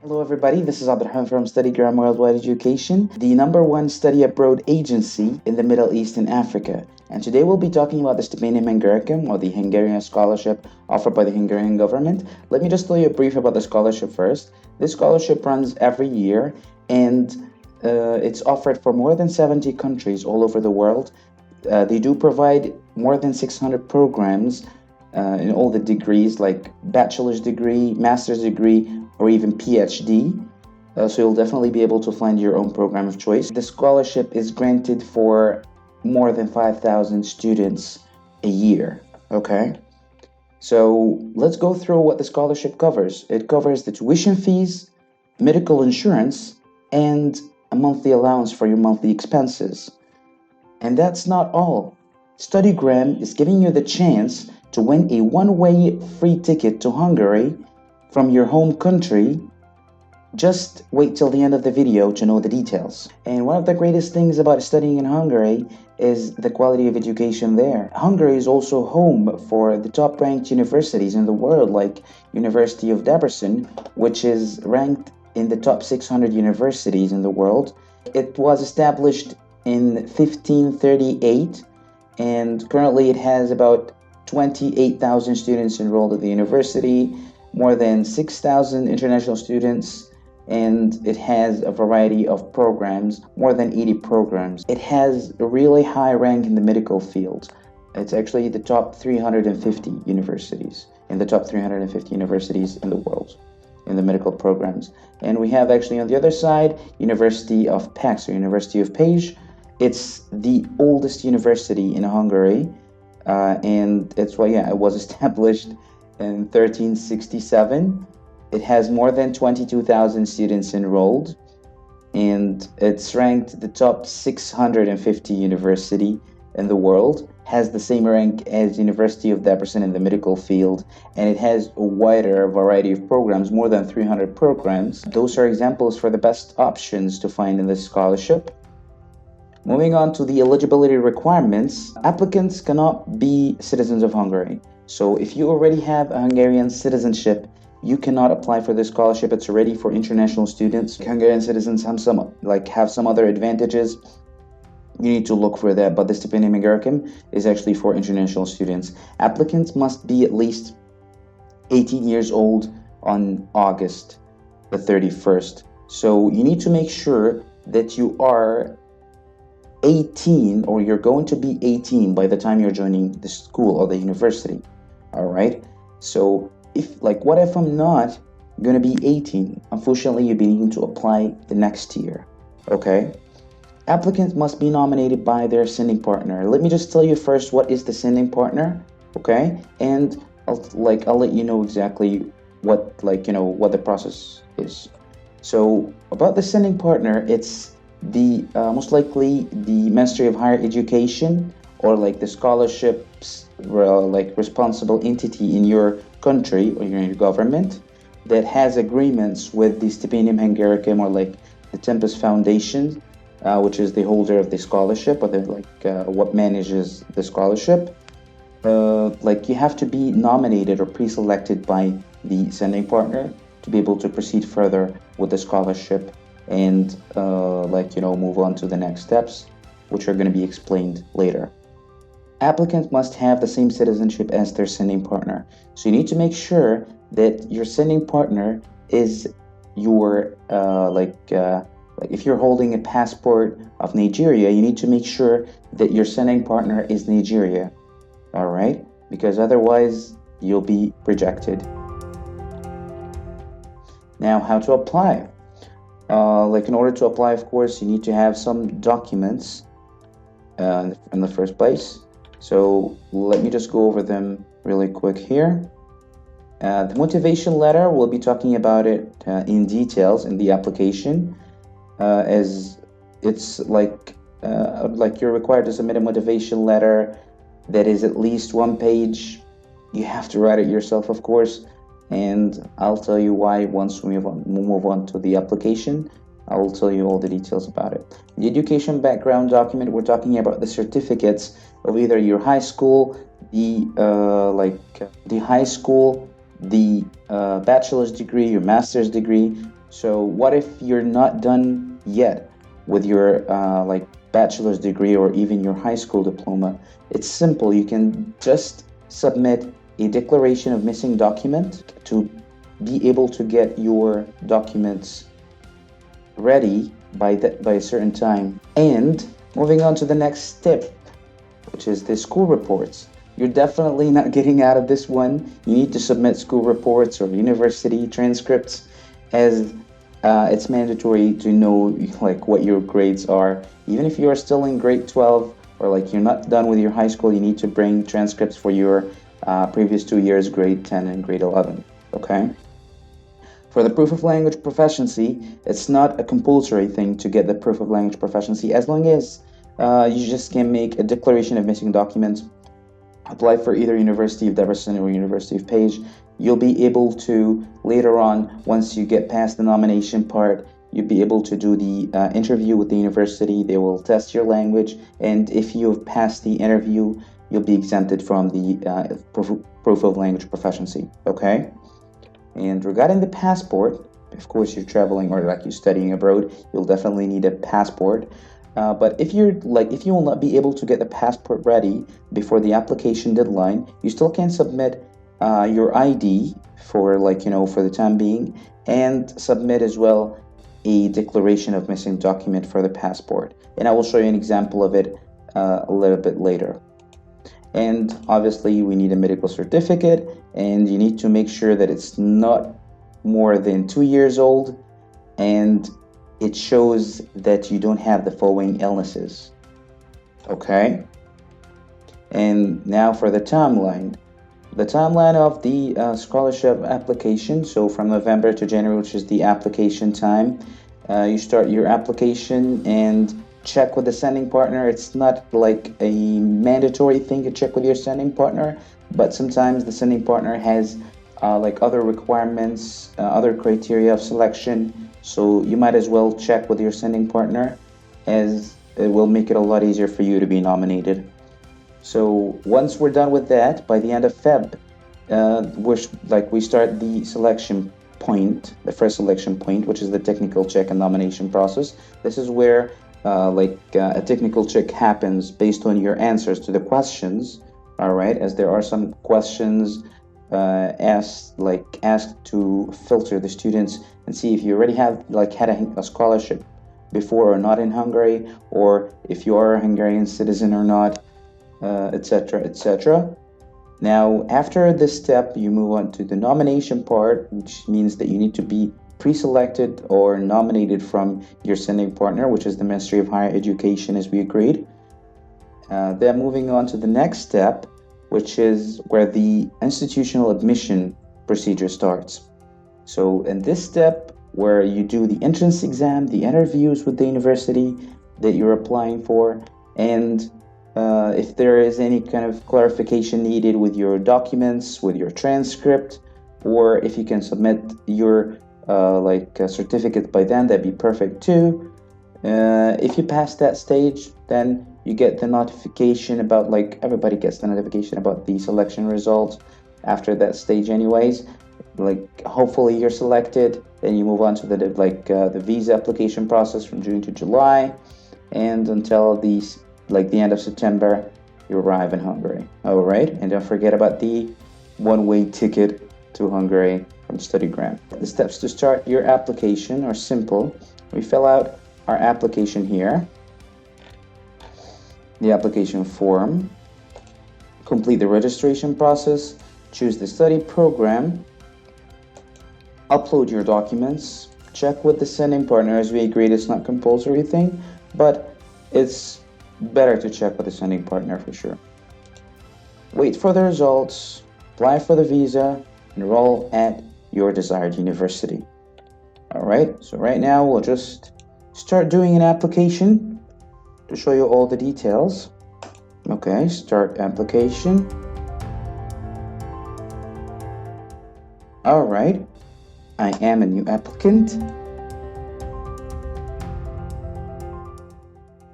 Hello everybody, this is Abdurrahman from StudyGram Worldwide Education, the #1 study abroad agency in the Middle East and Africa. And today we'll be talking about the Stipendium Hungaricum, or the Hungarian Scholarship offered by the Hungarian government. Let me just tell you a brief about the scholarship first. This scholarship runs every year and it's offered for more than 70 countries all over the world. They do provide more than 600 programs in all the degrees, like bachelor's degree, master's degree, or even PhD. So you'll definitely be able to find your own program of choice. The scholarship is granted for more than 5,000 students a year. Okay, so let's go through what the scholarship covers. It covers the tuition fees, medical insurance, and a monthly allowance for your monthly expenses. And that's not all. StudyGram is giving you the chance to win a one-way free ticket to Hungary from your home country. Just wait till the end of the video to know the details. And one of the greatest things about studying in Hungary is the quality of education there. Hungary is also home for the top-ranked universities in the world, like University of Debrecen, which is ranked in the top 600 universities in the world. It was established in 1538, and currently it has about 28,000 students enrolled at the university, more than 6,000 international students, and it has a variety of programs, more than 80 programs. It has a really high rank in the medical field. It's actually the top 350 universities, in the top 350 universities in the world, in the medical programs. And we have actually on the other side, University of Pécs, or University of Pécs. It's the oldest university in Hungary, and that's why, it was established in 1367. It has more than 22,000 students enrolled, and it's ranked the top 650 university in the world, has the same rank as University of Debrecen in the medical field, and it has a wider variety of programs, more than 300 programs. Those are examples for the best options to find in this scholarship. Moving on to the eligibility requirements, applicants cannot be citizens of Hungary. So if you already have a Hungarian citizenship, you cannot apply for this scholarship. It's already for international students. Hungarian citizens have some other advantages. You need to look for that, but the Stipendium Hungaricum is actually for international students. Applicants must be at least 18 years old on August the 31st. So you need to make sure that you are 18, or you're going to be 18 by the time you're joining the school or the university. All right, so what if I'm not going to be 18? Unfortunately, you'll be needing to apply the next year. Okay, applicants must be nominated by their sending partner. Let me just tell you first what is the sending partner. Okay, and I'll let you know exactly what the process is. So about the sending partner, it's the most likely the Ministry of Higher Education, or the scholarships responsible entity in your country or your government that has agreements with the Stipendium Hungaricum, or the Tempest Foundation, which is the holder of the scholarship, or what manages the scholarship. You have to be nominated or pre-selected by the sending partner to be able to proceed further with the scholarship and move on to the next steps, which are going to be explained later. Applicants must have the same citizenship as their sending partner. So you need to make sure that your sending partner is your if you're holding a passport of Nigeria, you need to make sure that your sending partner is Nigeria. All right, because otherwise you'll be rejected. Now, how to apply? In order to apply, of course, you need to have some documents in the first place. So let me just go over them really quick here. The motivation letter, we'll be talking about it in details in the application, as it's you're required to submit a motivation letter that is at least one page. You have to write it yourself, of course, and I'll tell you why once we move on to the application. I will tell you all the details about it. The education background document, we're talking about the certificates of either your high school, the high school, the bachelor's degree, your master's degree. So what if you're not done yet with your like bachelor's degree or even your high school diploma? It's simple. You can just submit a declaration of missing document to be able to get your documents ready by a certain time. And moving on to the next step, which is the school reports. You're definitely not getting out of this one. You need to submit school reports or university transcripts, as it's mandatory to know like what your grades are. Even if you are still in grade 12 or like you're not done with your high school, you need to bring transcripts for your previous 2 years, grade 10 and grade 11. Okay. For the proof of language proficiency, it's not a compulsory thing to get the proof of language proficiency, as long as you just can make a declaration of missing documents, apply for either University of Debrecen or University of Page. You'll be able to later on, once you get past the nomination part, you'll be able to do the interview with the university. They will test your language, and if you have passed the interview, you'll be exempted from the proof of language proficiency. Okay. And regarding the passport, of course, you're traveling or like you're studying abroad, you'll definitely need a passport. But if you will not be able to get the passport ready before the application deadline, you still can submit your ID for for the time being, and submit as well a declaration of missing document for the passport. And I will show you an example of it a little bit later. And obviously we need a medical certificate, and you need to make sure that it's not more than 2 years old and it shows that you don't have the following illnesses. Okay. And now for the timeline of the scholarship application. So from November to January, which is the application time, you start your application and check with the sending partner. It's not like a mandatory thing to check with your sending partner, but sometimes the sending partner has like other requirements, other criteria of selection. So you might as well check with your sending partner, as it will make it a lot easier for you to be nominated. So once we're done with that, by the end of Feb, we start the selection point, the first selection point, which is the technical check and nomination process. This is where a technical check happens based on your answers to the questions. All right, as there are some questions asked to filter the students and see if you already have had a scholarship before or not in Hungary, or if you are a Hungarian citizen or not, etc., etc. Now, after this step, you move on to the nomination part, which means that you need to be pre-selected or nominated from your sending partner, which is the Ministry of Higher Education, as we agreed. Then moving on to the next step, which is where the institutional admission procedure starts. So in this step, where you do the entrance exam, the interviews with the university that you're applying for, and if there is any kind of clarification needed with your documents, with your transcript, or if you can submit your certificate by then, that'd be perfect too. If you pass that stage, then you get the notification about, everybody gets the notification about the selection results after that stage anyways. Hopefully you're selected, then you move on to the visa application process from June to July, and until the end of September, you arrive in Hungary. All right, and don't forget about the one-way ticket to Hungary from StudyGram. The steps to start your application are simple. We fill out our application here, the application form, complete the registration process, choose the study program, upload your documents, check with the sending partner. As we agreed, it's not a compulsory thing, but it's better to check with the sending partner for sure. Wait for the results, apply for the visa, enroll at your desired university. All right, so right now we'll just start doing an application to show you all the details. Okay, start application. All right, I am a new applicant.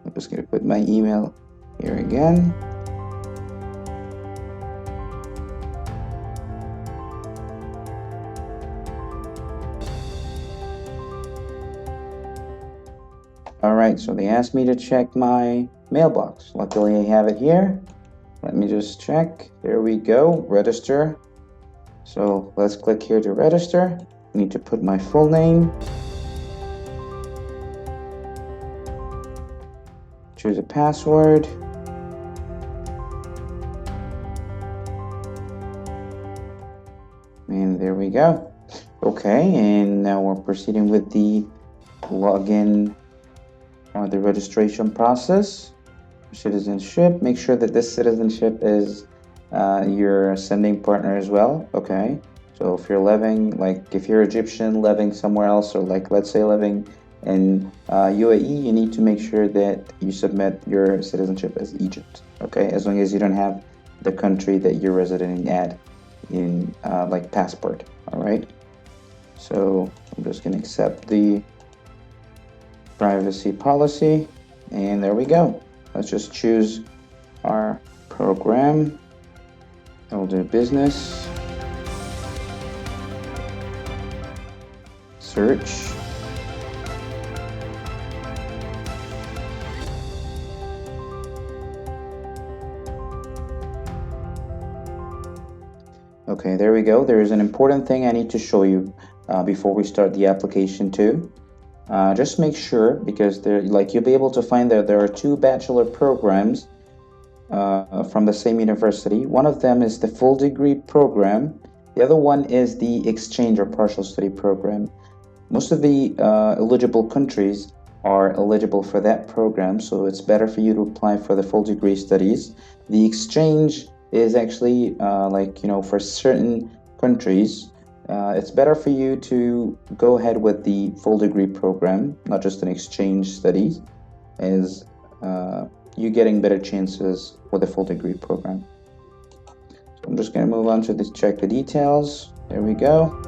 I'm just going to put my email here again. Alright, so they asked me to check my mailbox. Luckily I have it here. Let me just check. There we go. Register. So let's click here to register. I need to put my full name. Choose a password. And there we go. Okay, and now we're proceeding with the login or the registration process. Citizenship. Make sure that this citizenship is your sending partner as well. Okay, so if you're living, like if you're Egyptian living somewhere else, or like let's say living in UAE, you need to make sure that you submit your citizenship as Egypt. Okay, as long as you don't have the country that you're residing at in like passport. All right, so I'm just gonna accept the privacy policy, and there we go. Let's just choose our program. I'll do business, search, okay, there we go. There is an important thing I need to show you before we start the application too. Just make sure, because you'll be able to find that there are two bachelor programs from the same university. One of them is the full degree program. The other one is the exchange or partial study program. Most of the eligible countries are eligible for that program, so it's better for you to apply for the full degree studies. The exchange is actually for certain countries. It's better for you to go ahead with the full degree program, not just an exchange studies, as you're getting better chances with the full degree program. So I'm just going to move on to this, check the details. There we go.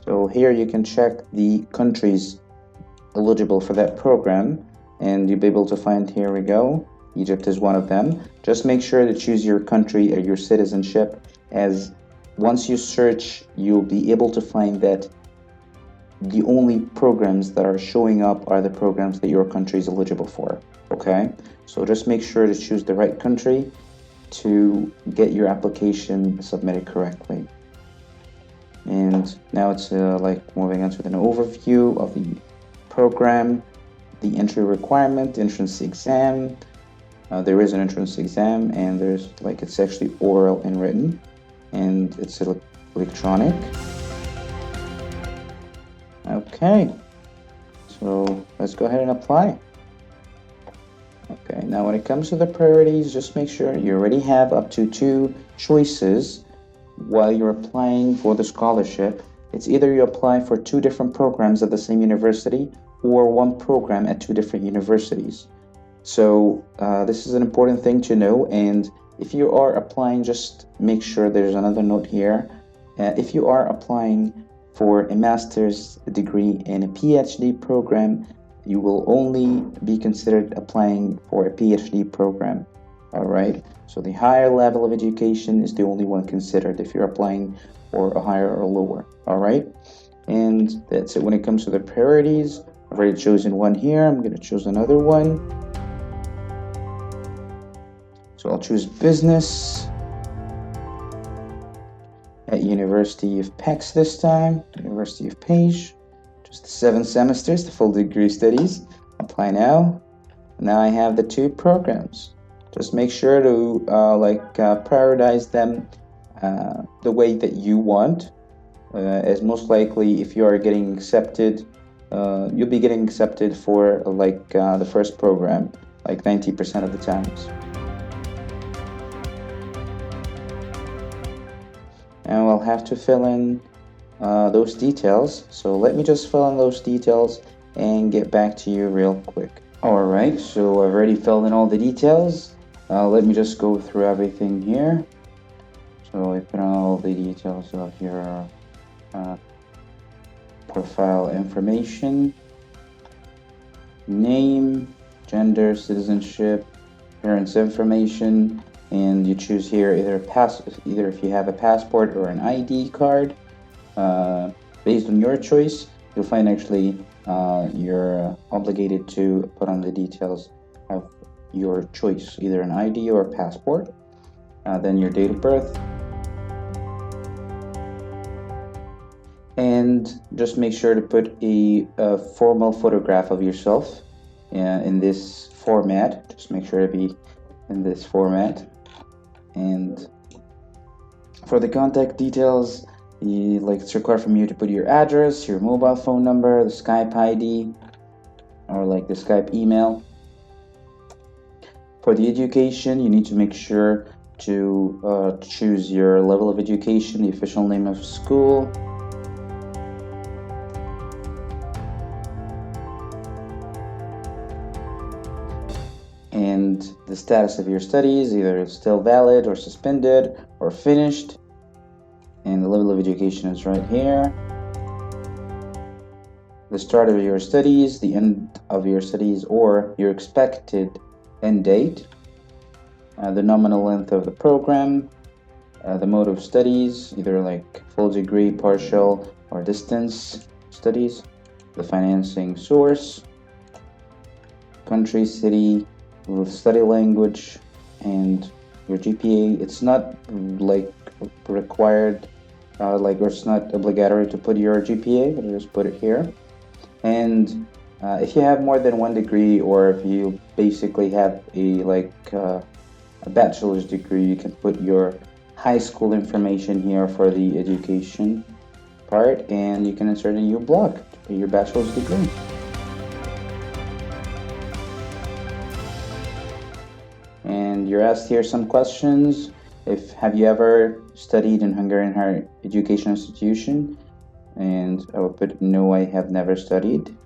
So here you can check the countries eligible for that program, and you'll be able to find, here we go, Egypt is one of them. Just make sure to choose your country or your citizenship, as once you search, you'll be able to find that the only programs that are showing up are the programs that your country is eligible for. Okay, so just make sure to choose the right country to get your application submitted correctly. And now it's moving on to an overview of the program, the entry requirement, entrance exam. There is an entrance exam, and there's it's actually oral and written, and it's electronic. Okay, so let's go ahead and apply. Okay, now when it comes to the priorities, just make sure you already have up to 2 choices while you're applying for the scholarship. It's either you apply for 2 different programs at the same university, or 1 program at 2 different universities. So this is an important thing to know, and if you are applying, just make sure there's another note here. If you are applying for a master's degree and a PhD program, you will only be considered applying for a PhD program. All right, so the higher level of education is the only one considered if you're applying for a higher or lower. All right, and that's it when it comes to the priorities. I've already chosen one here. I'm going to choose another one. So I'll choose business at University of Pécs this time, University of Pécs. Just the 7 semesters, the full degree studies. Apply now. Now I have the 2 programs. Just make sure to prioritize them the way that you want, as most likely if you are getting accepted, you'll be getting accepted for the first program 90% of the times. And we'll have to fill in those details. So let me just fill in those details and get back to you real quick. Alright, so I've already filled in all the details. Let me just go through everything here. So I put in all the details of your profile information, name, gender, citizenship, parents' information, and you choose here either if you have a passport or an ID card. Based on your choice, you'll find actually you're obligated to put on the details of your choice, either an ID or a passport, then your date of birth, and just make sure to put a formal photograph of yourself in this format. Just make sure to be in this format. And for the contact details, it's required from you to put your address, your mobile phone number, the Skype ID, or the Skype email. For the education, you need to make sure to choose your level of education, the official name of school, and the status of your studies, either still valid or suspended or finished. And the level of education is right here. The start of your studies, the end of your studies, or your expected end date, the nominal length of the program, the mode of studies, either full degree, partial, or distance studies, the financing source, country, city, study language, and your GPA. It's not required, or it's not obligatory to put your GPA, but just put it here. And if you have more than one degree, or if you basically have a bachelor's degree, you can put your high school information here for the education part, and you can insert in your block to put your bachelor's degree. And you're asked here some questions. Have you ever studied in Hungarian higher education institution? And I will put no, I have never studied.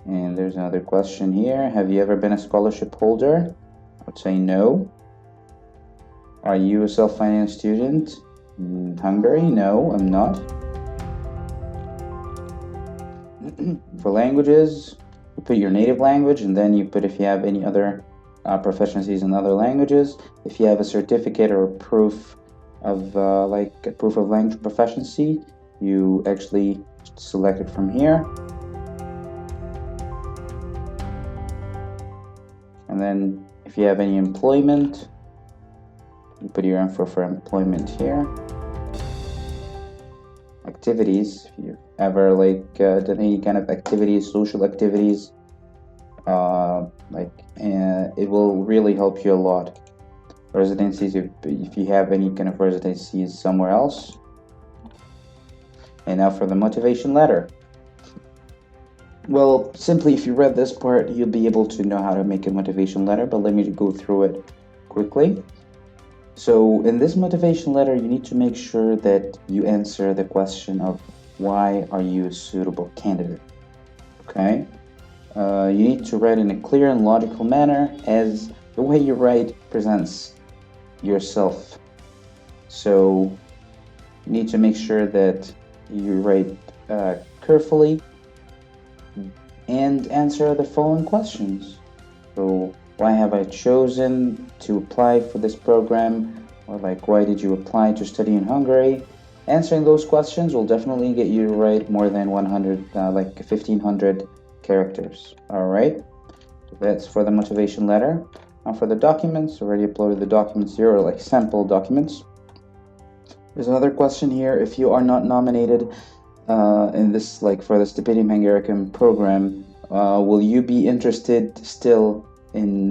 And there's another question here. Have you ever been a scholarship holder? I would say no. Are you a self-financed student in Hungary? No, I'm not. For languages, you put your native language, and then you put if you have any other proficiencies in other languages. If you have a certificate or a proof of proof of language proficiency, you actually select it from here. And then if you have any employment, you put your info for employment here. Activities, if you've ever done any kind of activities, social activities, it will really help you a lot. Residencies, if you have any kind of residencies somewhere else. And now for the motivation letter. Well, simply if you read this part, you'll be able to know how to make a motivation letter, but let me go through it quickly. So in this motivation letter, you need to make sure that you answer the question of why are you a suitable candidate, okay? You need to write in a clear and logical manner, as the way you write presents yourself. So you need to make sure that you write carefully and answer the following questions. So why have I chosen to apply for this program? Or why did you apply to study in Hungary? Answering those questions will definitely get you to write more than 1,500 characters. All right, so that's for the motivation letter. Now for the documents, already uploaded the documents here, or sample documents. There's another question here. If you are not nominated in this, for the Stipendium Hungaricum program, will you be interested still in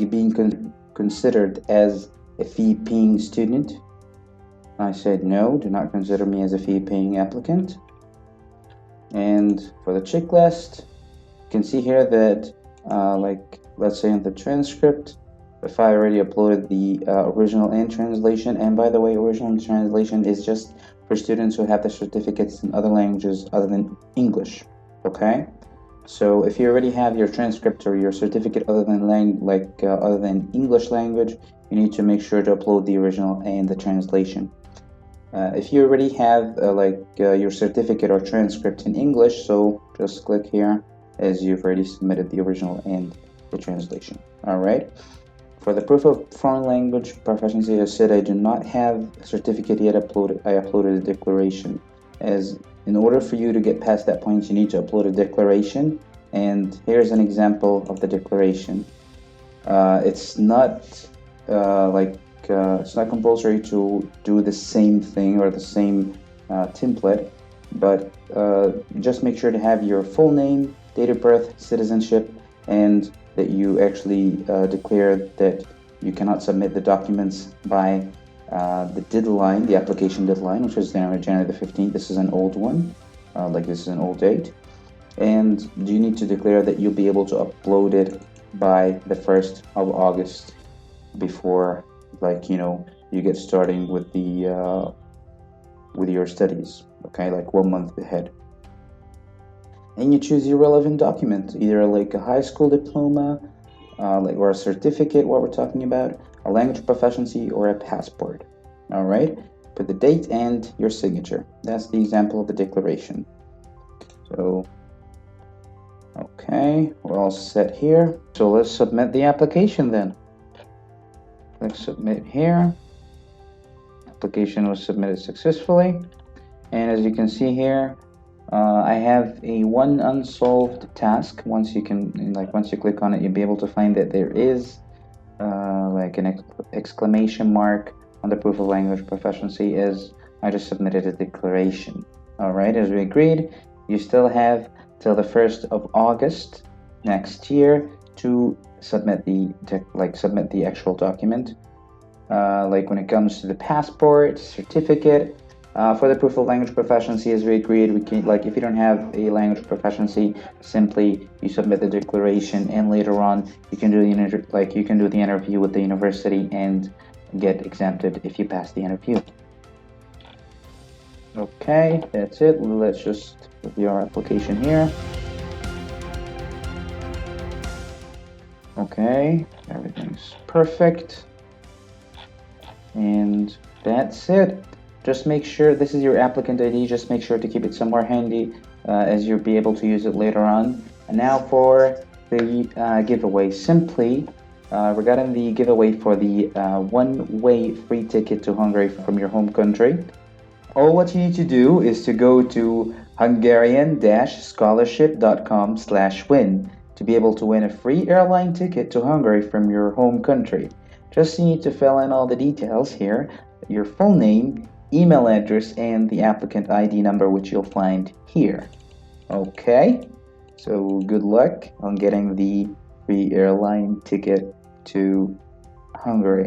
being considered as a fee-paying student? I said no, do not consider me as a fee-paying applicant. And for the checklist, you can see here that let's say in the transcript, if I already uploaded the original and translation, and by the way, original and translation is just for students who have the certificates in other languages other than English, okay? So if you already have your transcript or your certificate other than other than English language, you need to make sure to upload the original and the translation. If you already have your certificate or transcript in English, so just click here as you've already submitted the original and the translation. All right. For the proof of foreign language proficiency, I said I do not have a certificate yet uploaded. I uploaded a declaration. as in order for you to get past that point, you need to upload a declaration. And here's an example of the declaration. It's not it's not compulsory to do the same thing or the same template, but just make sure to have your full name, date of birth, citizenship, and that you actually declare that you cannot submit the documents by the deadline, the application deadline, which is January the 15th. This is an old one, this is an old date. And you need to declare that you'll be able to upload it by the 1st of August before you get starting with the with your studies, okay, like 1 month ahead. And you choose your relevant document, either like a high school diploma, or a certificate, what we're talking about, a language proficiency, or a passport. All right, put the date and your signature. That's the example of the declaration. So okay, we're all set here. So let's submit the application then. Click submit here. Application was submitted successfully. And as you can see here, I have one unsolved task. Once you click on it, you'll be able to find that there is an exclamation mark on the proof of language proficiency, as I just submitted a declaration. All right, as we agreed, you still have till the 1st of August next year to submit the actual document. When it comes to the passport, certificate, for the proof of language proficiency, as we agreed, we can, if you don't have a language proficiency, simply you submit the declaration, and later on you can do the interview with the university and get exempted if you pass the interview. Okay, that's it. Let's just review our application here. Okay, everything's perfect. And that's it. Just make sure this is your applicant ID. Just make sure to keep it somewhere handy, as you'll be able to use it later on. And now for the giveaway. Simply, regarding the giveaway for the one-way free ticket to Hungary from your home country, all what you need to do is to go to Hungarian-scholarship.com/win to be able to win a free airline ticket to Hungary from your home country. Just need to fill in all the details here, your full name, email address, and the applicant ID number, which you'll find here. Okay, so good luck on getting the free airline ticket to Hungary.